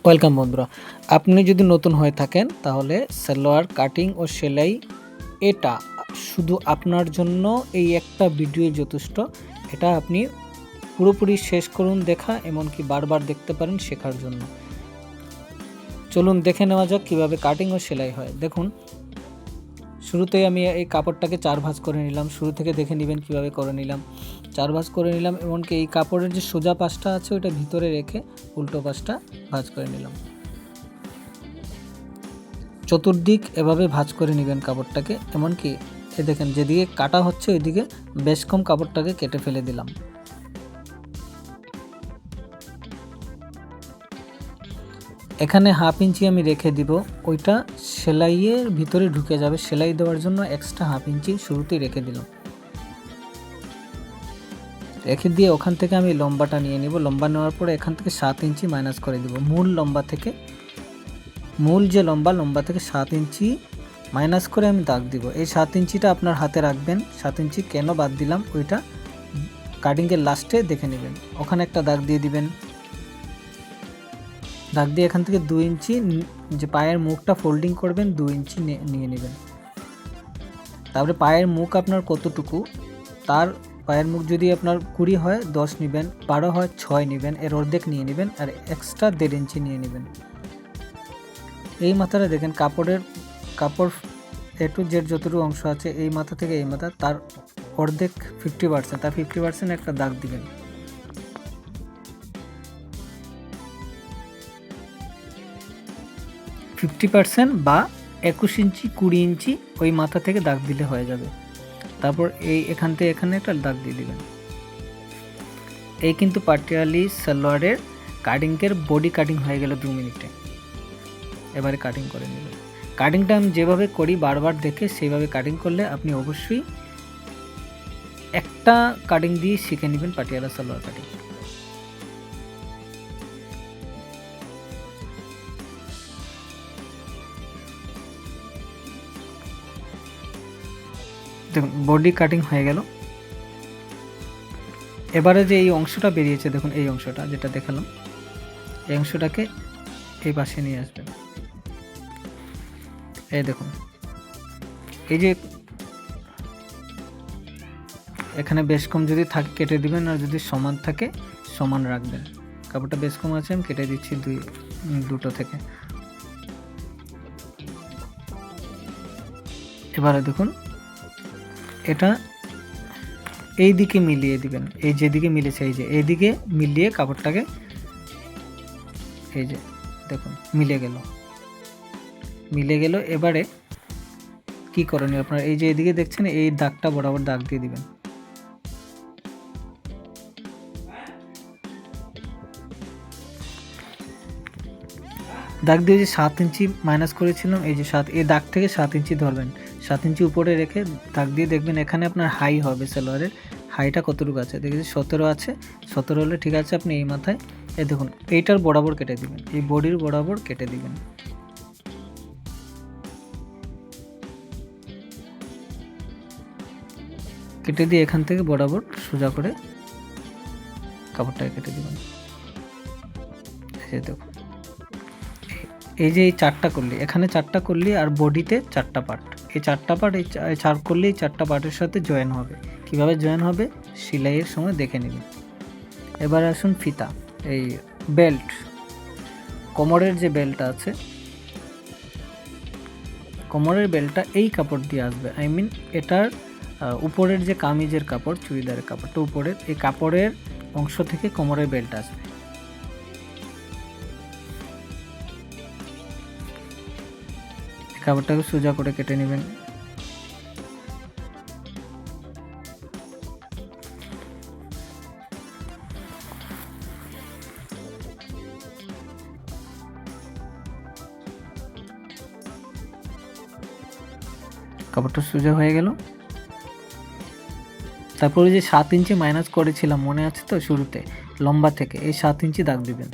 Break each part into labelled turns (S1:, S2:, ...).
S1: Welcome বন্ধুরা, আপনি যদি নতুন হয়ে থাকেন তাহলে সালোয়ার কাটিং ও সেলাই এটা শুধু আপনার জন্য এই একটা ভিডিও যথেষ্ট। এটা আপনি পুরোপুরি শেষ করুন দেখা, এমনকি বারবার দেখতে পারেন শেখার জন্য। চলুন দেখে নেওয়া যাক কীভাবে কাটিং ও সেলাই হয়। দেখুন, শুরুতেই আমি এই কাপড়টাকে 4 ভাঁজ করে নিলাম। শুরু থেকে দেখে নেবেন কীভাবে করে নিলাম। 4 ভাঁজ করে নিলাম, এমনকি এই কাপড়ের যে সোজা পাশটা আছে ওটা ভিতরে রেখে উল্টো পাশটা ভাঁজ করে নিলাম। চতুর্দিক এভাবে ভাঁজ করে নেবেন কাপড়টাকে, এমনকি এ দেখেন যেদিকে কাটা হচ্ছে ওইদিকে বেশ কম কাপড়টাকে কেটে ফেলে দিলাম। এখানে 1/2 ইঞ্চি আমি রেখে দিব, ওইটা সেলাইয়ের ভিতরে ঢুকে যাবে। সেলাই দেওয়ার জন্য এক্সট্রা 1/2 ইঞ্চি শুরুতেই রেখে দিলাম। রেখে দিয়ে ওখান থেকে আমি লম্বাটা নিয়ে নিব। লম্বা নেওয়ার পরে এখান থেকে 7 ইঞ্চি মাইনাস করে দিব। মূল লম্বা থেকে, মূল যে লম্বা থেকে 7 ইঞ্চি মাইনাস করে আমি দাগ দিব। এই 7 ইঞ্চিটা আপনার হাতে রাখবেন। 7 ইঞ্চি কেন বাদ দিলাম ওইটা কাটিংয়ের লাস্টে দেখে নেবেন। ওখানে একটা দাগ দিয়ে দিবেন। দাগ দিয়ে এখান থেকে 2 ইঞ্চি যে পায়ের মুখটা ফোল্ডিং করবেন 2 ইঞ্চি নিয়ে নেবেন। তারপরে পায়ের মুখ আপনার কতটুকু, তার পায়ের মুখ যদি আপনার 20 হয় 10 নেবেন, 12 হয় 6 নেবেন, এর অর্ধেক নিয়ে নেবেন, আর এক্সট্রা 1.5 ইঞ্চি নিয়ে নেবেন। এই মাথাটা দেখেন কাপড় এ টু জেড যতটুকু অংশ আছে এই মাথা থেকে এই মাথা তার অর্ধেক 50%, তার 50% একটা দাগ দিবেন। বা 21 ইঞ্চি 20 ইঞ্চি ওই মাথা থেকে দাগ দিলে হয়ে যাবে। তারপর এখান থেকে এখানে একটা দাগ দিয়ে দিবেন। এই কিন্তু পাটিয়ালি সালোয়ারের কাটিংয়ের বডি কাটিং হয়ে গেল 2 মিনিটে। এবারে কাটিং করে নেবেন। কাটিংটা আমি যেভাবে করি বারবার দেখে সেইভাবে কাটিং করলে আপনি অবশ্যই একটা কাটিং দিয়ে শিখে নেবেন পাটিয়ালা সালোয়ার কাটিং। দেখুন বডি কাটিং হয়ে গেল। এবারে যে এই অংশটা বেরিয়েছে দেখুন, এই অংশটা যেটা দেখালাম, এই অংশটাকে এই পাশে নিয়ে আসবেন। এই দেখুন, এই যে এখানে বেশ কম যদি থাকে কেটে দিবেন, আর যদি সমান থাকে সমান রাখবেন। কাপড়টা বেশ কম আছে, আমি কেটে দিচ্ছি দুটো থেকে। এবারে দেখুন এটা এই দিকে মিলিয়ে দিবেন। এই যেদিকে মিলেছে এই যে এইদিকে মিলিয়ে কাপড়টাকে এই যে দেখুন মিলে গেল। এবারে কি করণীয় আপনার, এই যে এদিকে দেখছেন এই দাগটা বরাবর দাগ দিয়ে দিবেন। দাগ দিয়ে যে 7 ইঞ্চি মাইনাস করেছিলাম, এই যে এই দাগ থেকে 7 ইঞ্চি ধরবেন। 7 ইঞ্চি উপরে রেখে দাগ দিয়ে দেখবেন এখানে আপনার হাই হবে সালোয়ারের। হাইটা কতটুকু আছে দেখেছি 17 আছে। 17 হলে ঠিক আছে। আপনি এই মাথায় এই দেখুন এইটার বরাবর কেটে দিবেন, এই বডির বরাবর কেটে দিবেন। কেটে দিয়ে এখান থেকে বরাবর সোজা করে কাপড়টাকে কেটে দিবেন। এই দেখুন, এই যে এই 4টা করলি, এখানে 4টা করলি, আর বডিতে 4টা পার্ট, এই 4টা পার্ট এই 4 করলে এই 4টা পার্টের সাথে জয়েন হবে। কিভাবে জয়েন হবে সেলাইয়ের সময় দেখে নেবেন। এবার আসুন ফিতা, এই বেল্ট, কোমরের যে বেল্টটা আছে, কোমরের বেল্টটা এই কাপড় দিয়ে আসবে। আই মিন এটার উপরের যে কামিজের কাপড়, চুড়িদারের কাপড়টা উপরের, এই কাপড়ের অংশ থেকে কোমরের বেল্ট আসবে। কাপড়টাকে সোজা করে কেটে নেবেন। কাপড়টা সোজা হয়ে গেল। তারপরে যে 7 ইঞ্চি মাইনাস করেছিলাম মনে আছে তো শুরুতে লম্বা থেকে, এই 7 ইঞ্চি দাগ দিবেন।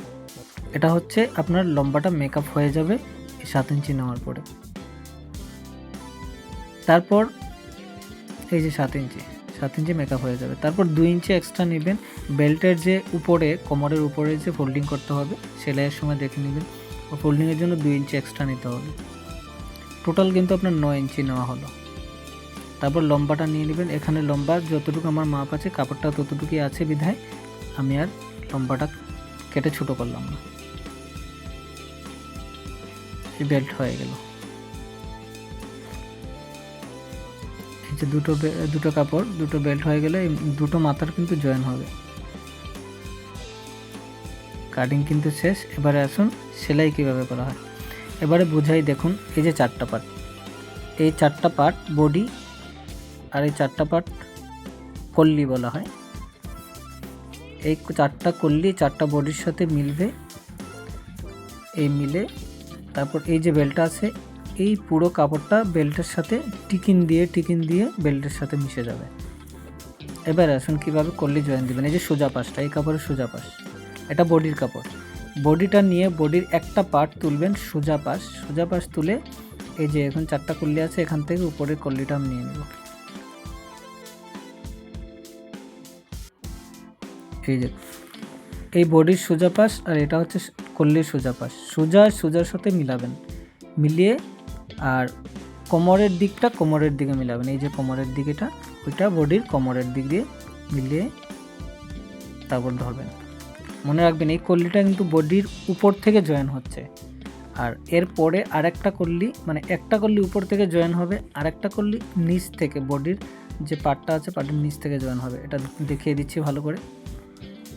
S1: এটা হচ্ছে আপনার লম্বাটা মেকআপ হয়ে যাবে এই 7 ইঞ্চি নেওয়ার পরে। তারপর এই যে 7 7 ইঞ্চি মেকআপ হয়ে যাবে। তারপর 2 ইঞ্চি এক্সট্রা নেবেন, বেল্টের যে উপরে কোমরের উপরে যে ফোল্ডিং করতে হবে সেলাইয়ের সময় দেখে নেবেন, ফোল্ডিংয়ের জন্য 2 ইঞ্চি এক্সট্রা নিতে হবে। টোটাল কিন্তু আপনার 9 ইঞ্চি নেওয়া হলো। তারপর লম্বাটা নিয়ে নেবেন, এখানে লম্বা যতটুকু আমার মাপ আছে কাপড়টা ততটুকুই আছে বিধায় আমি আর লম্বাটা কেটে ছোটো করলাম না। এই বেল্ট হয়ে গেল। এই যে দুটো কাপড়, দুটো বেল্ট হয়ে গেলে দুটো মাথার কিন্তু জয়েন হবে। কাটিং কিন্তু শেষ। এবারে আসুন সেলাই কীভাবে করা হয় এবারে বোঝাই। দেখুন এই যে 4টা পার্ট, এই 4টা পার্ট বডি আর এই 4টা পার্ট কল্লি বলা হয়। এই 4টা কল্লি 4টা বডির সাথে মিলবে, এই মিলে তারপর এই যে বেল্টটা আছে এই পুরো কাপড়টা বেল্টের সাথে টিকিন দিয়ে বেল্টের সাথে মিশে যাবে। এবার আসুন কীভাবে কল্লি জয়েন দেবেন। এই যে সোজা পাশটা, এই কাপড়ের সোজা পাশ, এটা বডির কাপড়। বডিটা নিয়ে বডির একটা পার্ট তুলবেন সোজা পাশ তুলে এই যে এখন 4টা কল্লি আছে এখান থেকে উপরের কল্লিটা আমি নিয়ে নেব। এই যে এই বডির সোজা পাশ আর এটা হচ্ছে কল্লির সোজা পাশ, সোজার সাথে মিলাবেন, মিলিয়ে আর কোমরের দিকটা কোমরের দিকে মিলাবেন। এই যে কোমরের দিকেটা ওইটা বডির কোমরের দিক দিয়ে মিলিয়ে তারপর ধরবেন। মনে রাখবেন এই কল্লিটা কিন্তু বডির উপর থেকে জয়েন হচ্ছে, আর এরপরে আরেকটা কল্লি মানে একটা কল্লি উপর থেকে জয়েন হবে, আরেকটা কল্লি নিচ থেকে বডির যে পার্টটা আছে পার্টের নিচ থেকে জয়েন হবে। এটা দেখিয়ে দিচ্ছি ভালো করে।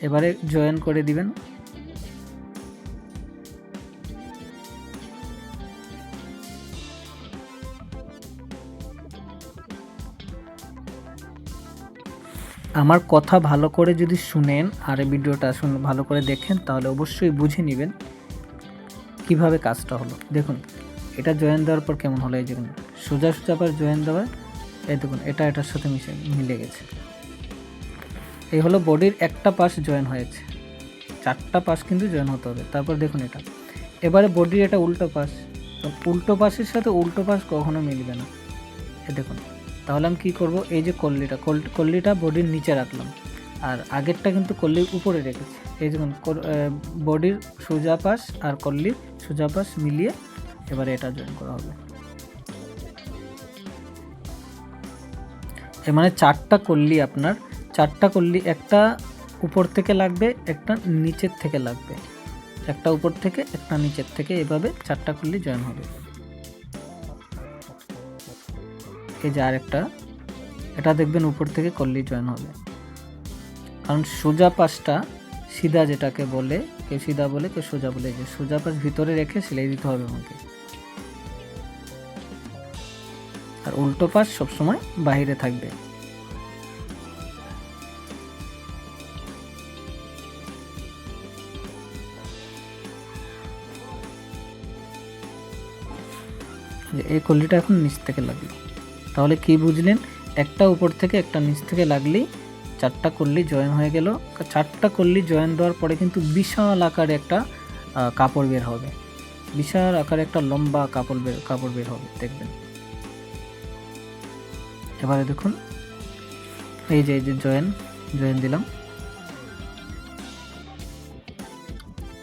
S1: এবারে জয়েন করে দিবেন। আমার কথা ভালো করে যদি শুনেন আর এই ভিডিওটা ভালো করে দেখেন তাহলে অবশ্যই বুঝে নেবেন কিভাবে কাজটা হলো। দেখুন এটা জয়েন দেওয়ার পর কেমন হলো। এই দেখুন সোজা পাশ জয়েন দেওয়া, এই দেখুন এটার সাথে মিলে গেছে। এই হলো বডির একটা পাশ জয়েন হয়েছে, 4টা পাশ কিন্তু জয়েন হতে হবে। তারপর দেখুন এটা এবারে বডির এটা উল্টো পাশ, উল্টো পাশের সাথে উল্টো পাশ কখনো মিলবে না। এ দেখুন তাহলে আমি কী করব, এই যে কল্লিটা বডির নিচে রাখলাম আর আগেরটা কিন্তু কল্লির উপরে রেখেছি। এই দেখুন বডির সোজা পাশ আর কল্লির সোজা পাশ মিলিয়ে এবারে এটা জয়েন করা হবে। এ মানে 4টা কল্লি, আপনার 4টা কল্লি, একটা উপর থেকে লাগবে, একটা নিচের থেকে লাগবে, একটা উপর থেকে একটা নিচের থেকে, এভাবে 4টা কল্লি জয়েন হবে। এই যে আরেকটা, এটা দেখবেন উপর থেকে কল্লি জয়েন হবে, কারণ সোজা পাশটা সিধা যেটাকে বলে, কেউ সিধা বলে কেউ সোজা বলে, যে সোজা পাশ ভিতরে রেখে সেলাই দিতে হবে আমাকে, আর উল্টো পাশ সবসময় বাইরে থাকবে। এই কল্লিটা এখন নিচ থেকে লাগলো। তাহলে কি বুঝলেন, একটা উপর থেকে একটা নিচ থেকে লাগলেই 4টা কল্লি জয়েন হয়ে গেল। 4টা কল্লি জয়েন দেওয়ার পরে কিন্তু বিশাল আকারে একটা কাপড় বের হবে, বিশাল আকারে একটা লম্বা কাপড় বের হবে দেখবেন। এবারে দেখুন এই যে জয়েন দিলাম,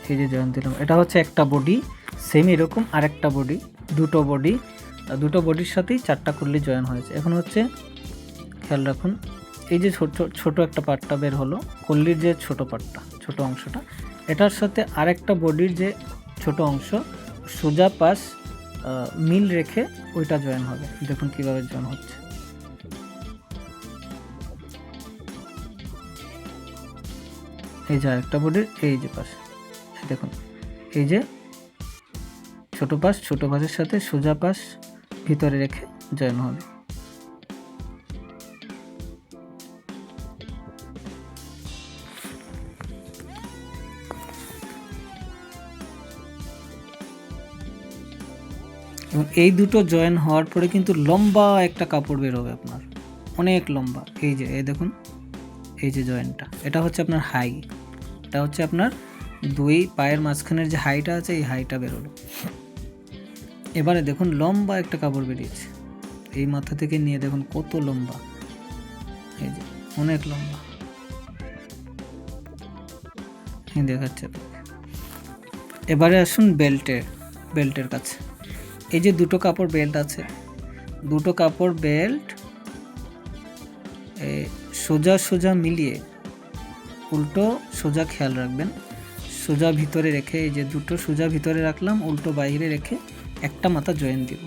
S1: এই যে জয়েন দিলাম, এটা হচ্ছে একটা বডি, সেম এরকম আরেকটা বডি, দুটো বডির সাথেই 4টা কল্লি জয়েন হয়েছে। এখন হচ্ছে খেয়াল রাখুন, এই যে ছোট একটা পার্টটা বের হলো, কল্লির যে ছোট পার্টটা, ছোট অংশটা, এটার সাথে আরেকটা বডির যে ছোট অংশ সোজা পাশ মিল রেখে ওইটা জয়েন হবে। দেখুন কিভাবে জয়েন হচ্ছে। এই যে আরেকটা বডির এই যে পাশ, দেখুন এই যে ছোট পাশের সাথে সোজা পাশ ভিতরে রেখে জয়েন হবে। এবং এই দুটো জয়েন হওয়ার পরে কিন্তু লম্বা একটা কাপড় বের হবে আপনার, অনেক লম্বা। এই যে দেখুন এই যে জয়েন্টটা, এটা হচ্ছে আপনার হাই, এটা হচ্ছে আপনার 2 পায়ের মাঝখানের যে হাইটা আছে এই হাইটা বেরোলো। এবারে দেখুন লম্বা একটা কাপড় বেরিয়েছে, এই মাথা থেকে নিয়ে দেখুন কত লম্বা, এই যে অনেক লম্বা, এই দেখাচ্ছে। এবারে আসুন বেল্টের কাছে। এই যে দুটো কাপড় বেল্ট আছে, দুটো কাপড় বেল্ট সোজা সোজা মিলিয়ে উল্টো সোজা খেয়াল রাখবেন, সোজা ভিতরে রেখে, এই যে দুটো সোজা ভিতরে রাখলাম, উল্টো বাইরে রেখে একটা মাথা জয়েন দিব।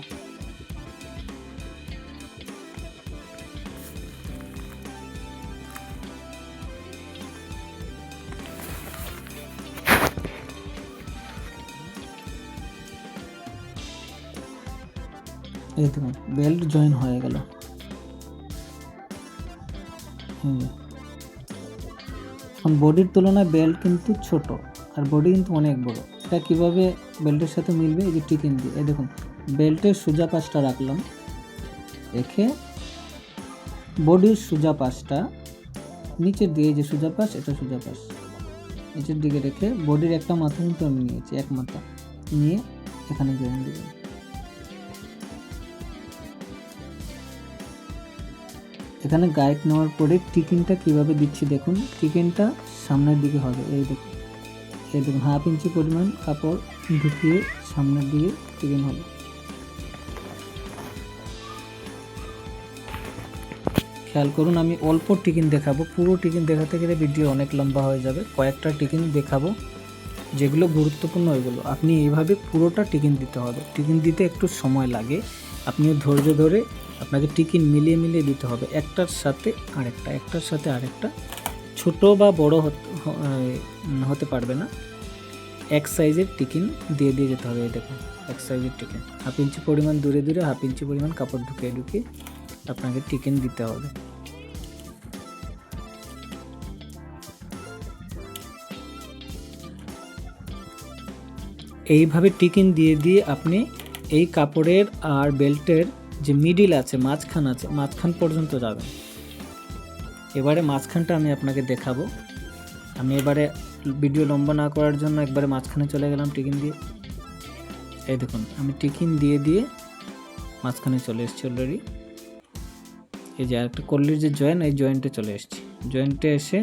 S1: এই দেখুন বেল্ট জয়েন হয়ে গেল। এখন বডির তুলনায় বেল্ট কিন্তু ছোট আর বডি কিন্তু অনেক বড়। এটা কিভাবে বেল্টের সাথে মিলবে? এই যে টিকিন দিয়ে, এই দেখুন বেল্টের সোজা পাশটা রাখলাম, রেখে বডির সোজা পাশটা নিচের দিকে, এই যে সোজা পাশ, এটা সোজা পাশ নিচের দিকে রেখে বডির একটা মাথা কিন্তু আমি নিয়েছি, এক মাথা নিয়ে এখানে জয়েন দিলাম। এখানে গাইড নেওয়ার পরে টিকিনটা কিভাবে দিচ্ছি দেখুন। টিকিনটা সামনের দিকে হবে, এই দেখুন 1/2 ইঞ্চি পরিমাণ কাপড় ঢুকিয়ে সামনের দিকে টিকিন হবে। খেয়াল করুন, আমি অল্প টিকিন দেখাবো, পুরো টিকিন দেখাতে গেলে ভিডিও অনেক লম্বা হয়ে যাবে। কয়েকটা টিকিন দেখাবো, যেগুলো গুরুত্বপূর্ণ ওইগুলো। আপনি এইভাবে পুরোটা টিকিন দিতে হবে। টিকিন দিতে একটু সময় লাগে, আপনিও ধৈর্য ধরে আপনাকে টিকিন মিলিয়ে মিলিয়ে দিতে হবে, একটার সাথে আরেকটা। ছোট বা বড় হতে পারবে না, এক সাইজের টিকিন দিয়ে যেতে হবে। এই দেখুন এক সাইজের টিকিন, 1/2 ইঞ্চি পরিমাণ দূরে 1/2 ইঞ্চি পরিমাণ কাপড় ঢুকিয়ে আপনাকে টিকিন দিতে হবে। এইভাবে টিকিন দিয়ে আপনি এই কাপড়ের আর বেল্টের যে মিডিল আছে, মাঝখান পর্যন্ত যাবেন। এবারে মাঝখানটা আমি আপনাকে দেখাবো। আমি এবারে ভিডিও লম্বা না করার জন্য একবারে মাঝখানে চলে গেলাম টিকিন দিয়ে। এই দেখুন আমি টিকিন দিয়ে মাঝখানে চলে এসেছি অলরেডি। এই যে আরেকটা কল্লির যে এই জয়েন্টে চলে এসেছি। জয়েন্টে এসে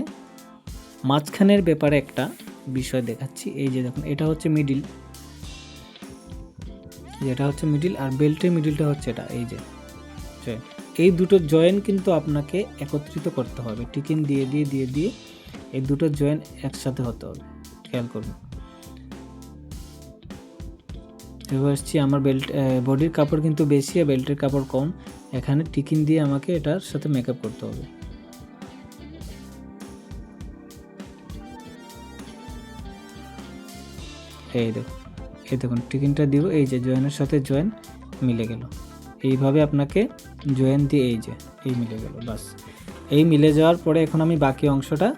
S1: মাঝখানের ব্যাপারে একটা বিষয় দেখাচ্ছি। এই যে দেখুন এটা হচ্ছে মিডিল, যেটা হচ্ছে মিডিল, আর বেল্টের মিডিলটা হচ্ছে এটা। এই যে এই দুটো জয়েন কিন্তু আপনাকে একত্রিত করতে হবে। টিকিন দিয়ে এই দুটো জয়েন একসাথে হতে হবে, খেয়াল করুন। এবার আসছি, আমার বডির কাপড় কিন্তু বেশি আর বেল্টের কাপড় কম। এখানে টিকিন দিয়ে আমাকে এটার সাথে মেকআপ করতে হবে। এই দেখুন টিকিনটা দিব, এই যে জয়েনের সাথে জয়েন মিলে গেল। এইভাবে আপনাকে জয়েন দিয়ে এই মিলে গেল, বাস। এই মিলে যাওয়ার পরে এখন আমি বাকি অংশটা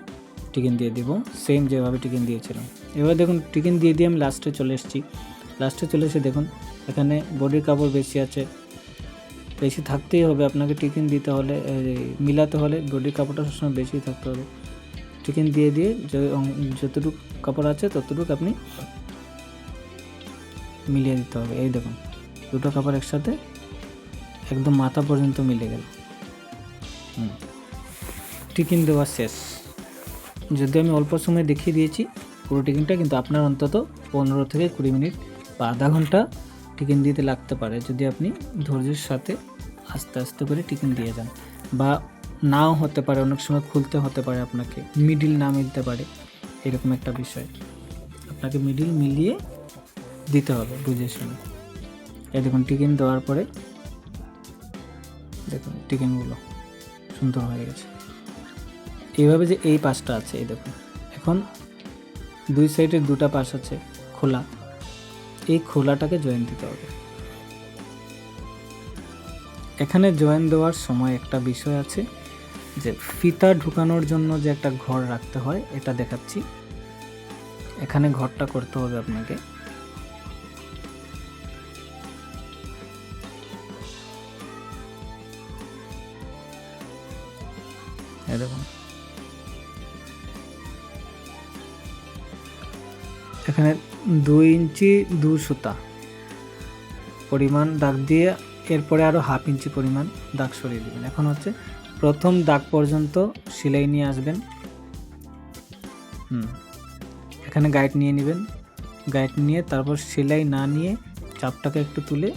S1: টিকিন দিয়ে দিব, সেম যেভাবে টিকিন দিয়েছিলাম। এবার দেখুন টিকিন দিয়ে আমি লাস্টে চলে এসে দেখুন এখানে বডির কাপড় বেশি আছে, বেশি থাকতেই হবে আপনাকে। টিকিন দিতে হলে, মিলাতে হলে বডির কাপড়টা সবসময় বেশি থাকতে হবে। টিকিন দিয়ে যতটুকু কাপড় আছে ততটুকু আপনি মিলিয়ে দিতে হবে। এই দেখুন দুটো কাপড় একসাথে একদম মাথা পর্যন্ত মিলে গেল। টিকিন দেওয়া শেষ। যদি আমি অল্প সময় দেখিয়ে দিয়েছি পুরো টিকিনটা, কিন্তু আপনার অন্তত 15 থেকে 20 মিনিট বা আধা ঘন্টা টিকিন দিতে লাগতে পারে, যদি আপনি ধৈর্যের সাথে আস্তে আস্তে করে টিকিন দিয়ে যান। বা নাও হতে পারে, অনেক সময় খুলতে হতে পারে, আপনাকে মিডিল না মিলতে পারে, এরকম একটা বিষয়। আপনাকে মিডিল মিলিয়ে দিতে হবে বুঝে শুনে। এই দেখুন টিকিন দেওয়ার পরে দেখুন টিকিনগুলো সুন্দর হয়ে গেছে। এইভাবে যে এই পাশটা আছে, এই দেখুন এখন দুই সাইডের দুটা পাশ আছে খোলা, এই খোলাটাকে জয়েন দিতে হবে। এখানে জয়েন দেওয়ার সময় একটা বিষয় আছে, যে ফিতা ঢুকানোর জন্য যে একটা ঘর রাখতে হয়, এটা দেখাচ্ছি। এখানে ঘরটা করতে হবে আপনাকে। দেখুন এখানে 2 ইঞ্চি 2 সুতা পরিমাণ দাগ দিয়ে এরপরে আরও 1/2 ইঞ্চি পরিমাণ দাগ সরিয়ে দেবেন। এখন হচ্ছে প্রথম দাগ পর্যন্ত সেলাই নিয়ে আসবেন। এখানে গাইড নিয়ে নেবেন, গাইড নিয়ে তারপর সেলাই না নিয়ে চাপটাকে একটু তুলে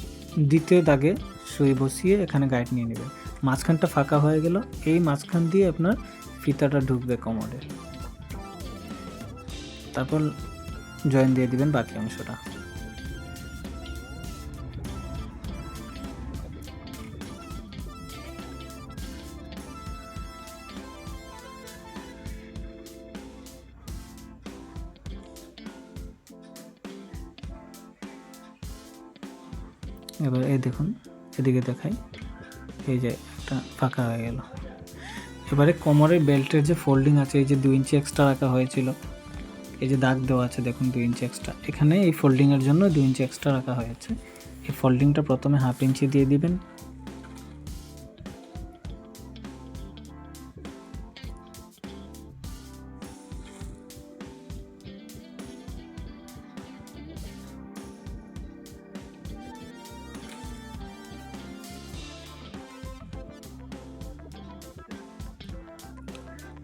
S1: দ্বিতীয় দাগে সুই বসিয়ে এখানে গাইড নিয়ে নেবেন। মাঝখানটা ফাঁকা হয়ে গেল, এই মাঝখান দিয়ে আপনার ফিতাটা ঢুকবে কোমরে, তারপর জয়েন দিয়ে দিবেন বাকি অংশটা। এবার এই দেখুন, এদিকে দেখাই, এই যে একটা ফাঁকা হয়ে গেল। এবারে কোমরের বেল্টের যে ফোল্ডিং আছে, এই যে 2 ইঞ্চি এক্সট্রা রাখা হয়েছিল, এই যে দাগ দেওয়া আছে দেখুন 2 ইঞ্চি এক্সট্রা, এখানে এই ফোল্ডিংয়ের জন্য 2 ইঞ্চি এক্সট্রা রাখা হয়েছে। এই ফোল্ডিংটা প্রথমে 1/2 ইঞ্চি দিয়ে দিবেন,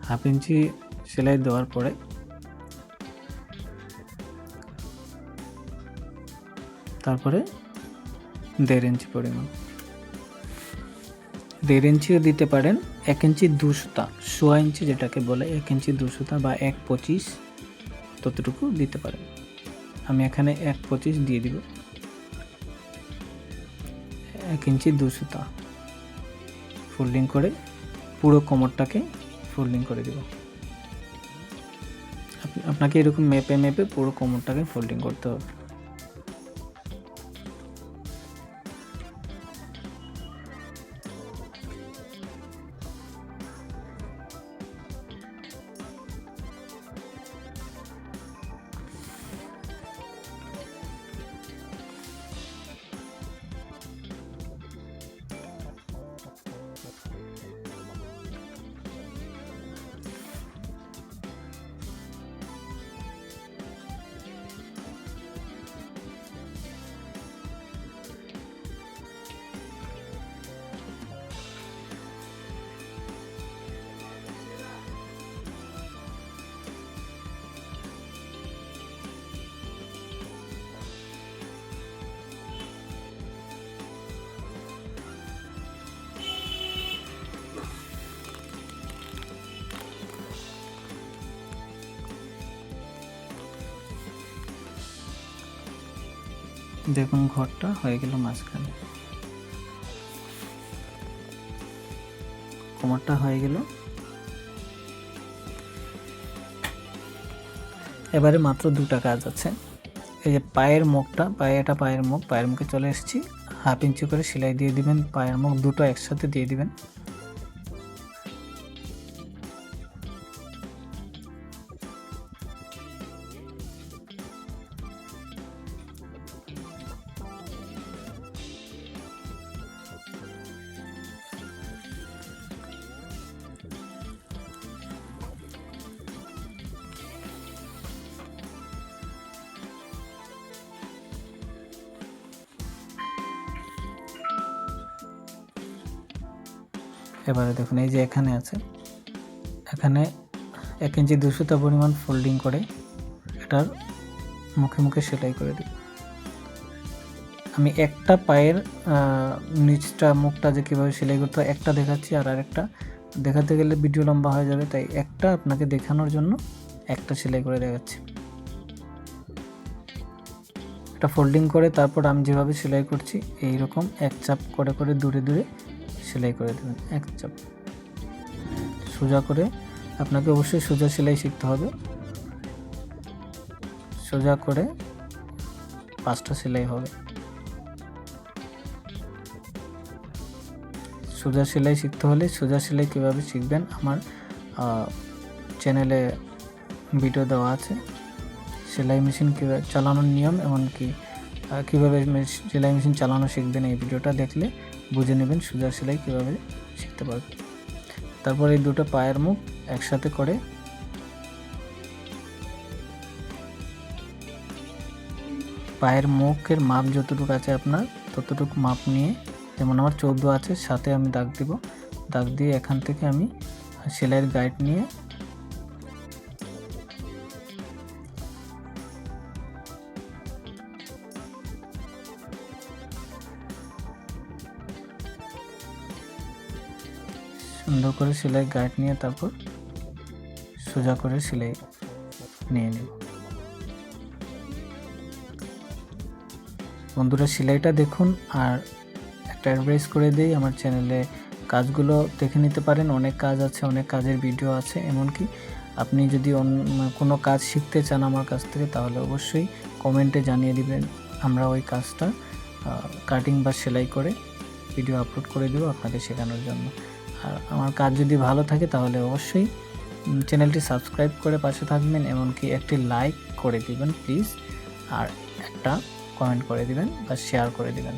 S1: হাফ ইঞ্চি সেলাই দেওয়ার পরে তারপরে 1.5 ইঞ্চি পরিমাণ, 1.5 ইঞ্চিও দিতে পারেন, 1 ইঞ্চি 2 সুতা, 1.25 ইঞ্চি যেটাকে বলে 1 ইঞ্চি 2 সুতা বা 1.25 ততটুকু দিতে পারেন। আমি এখানে 1.25 দিয়ে দিব, 1 ইঞ্চি 2 সুতা ফোল্ডিং করে পুরো কোমরটাকে ফোল্ডিং করে দিব। আপনাকে এরকম মেপে মেপে পুরো কোমরটাকে ফোল্ডিং করতে হবে। দেখুন ঘরটা হয়ে গেল, মাঝখানে কোমরটা হয়ে গেল। এবারে মাত্র 2টা কাজ আছে। এই যে পায়ের মুখটা, পায়ের মুখে চলে এসেছি, 1/2 ইঞ্চি করে সেলাই দিয়ে দিবেন, পায়ের মুখ দুটো একসাথে দিয়ে দিবেন। এবারে দেখুন এই যে এখানে আছে, এখানে 1 ইঞ্চি 2 সুতা পরিমাণ ফোল্ডিং করে এটার মুখে মুখে সেলাই করে দিই। আমি একটা পায়ের নিচটা মুখটা যে কীভাবে সেলাই করতে হয় একটা দেখাচ্ছি, আর আরেকটা দেখাতে গেলে ভিডিও লম্বা হয়ে যাবে, তাই একটা আপনাকে দেখানোর জন্য একটা সেলাই করে দেখাচ্ছি। এটা ফোল্ডিং করে তারপর আমি যেভাবে সেলাই করছি এইরকম এক চাপ করে করে দূরে দূরে সেলাই করে দেবেন, এক চাপ সোজা করে। আপনাকে অবশ্যই সোজা সেলাই শিখতে হবে, সোজা করে 5টা সেলাই হবে। সোজা সেলাই শিখতে হলে সোজা সেলাই কীভাবে শিখবেন আমার চ্যানেলে ভিডিও দেওয়া আছে, সেলাই মেশিন কীভাবে চালানোর নিয়ম, এমনকি কীভাবে সেলাই মেশিন চালানো শিখবেন, এই ভিডিওটা দেখলে বুঝে নেবেন সোজা সেলাই কীভাবে শিখতে পারবেন। তারপর এই দুটো পায়ের মুখ একসাথে করে পায়ের মুখের মাপ যতটুকু আছে আপনার ততটুকু মাপ নিয়ে, যেমন আমার 14 আছে, সাথে আমি দাগ দিব, দাগ দিয়ে এখান থেকে আমি সেলাইয়ের গাইড নিয়ে সুন্দর করে সেলাই গাইড নিয়ে তারপর সোজা করে সেলাই নিয়ে নেব। বন্ধুরা সেলাইটা দেখুন, আর একটা অ্যাডভাইস করে দিই, আমার চ্যানেলে কাজগুলো দেখে নিতে পারেন। অনেক কাজ আছে, অনেক কাজের ভিডিও আছে। এমনকি আপনি যদি কোনো কাজ শিখতে চান আমার কাছ থেকে, তাহলে অবশ্যই কমেন্টে জানিয়ে দিবেন, আমরা ওই কাজটা কাটিং বা সেলাই করে ভিডিও আপলোড করে দেবো আপনাদের শেখানোর জন্য। আর আমার কাজ যদি ভালো থাকে তাহলে অবশ্যই চ্যানেলটি সাবস্ক্রাইব করে পাশে থাকবেন, এমনকি একটি লাইক করে দিবেন প্লিজ, আর একটা কমেন্ট করে দিবেন বা শেয়ার করে দিবেন।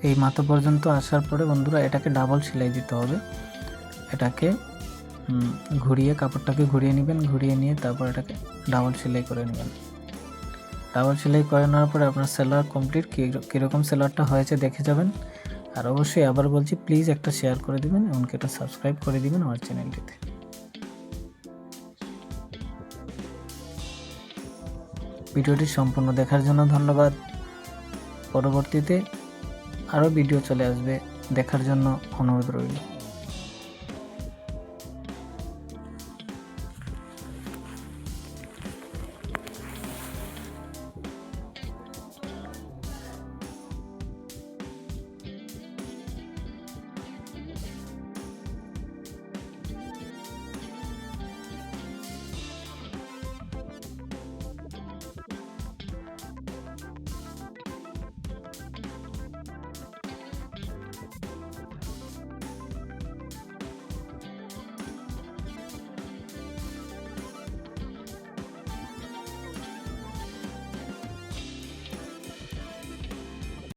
S1: এই মাথা পর্যন্ত আসার পরে বন্ধুরা এটাকে ডাবল সেলাই দিতে হবে। এটাকে ঘুরিয়ে, কাপড়টাকে ঘুরিয়ে নেবেন, ঘুরিয়ে নিয়ে তারপর এটাকে ডাবল সেলাই করে নেবেন। ডাবল সেলাই করে নেওয়ার পরে আপনার সেলার কমপ্লিট। কীরকম সেলারটা হয়েছে দেখে যাবেন। আর অবশ্যই আবার বলছি, প্লিজ একটা শেয়ার করে দিবেন, এমনকি একটা সাবস্ক্রাইব করে দিবেন আমার চ্যানেলটিতে। ভিডিওটি সম্পূর্ণ দেখার জন্য ধন্যবাদ। পরবর্তীতে আরও ভিডিও চলে আসবে, দেখার জন্য অনুরোধ রইল।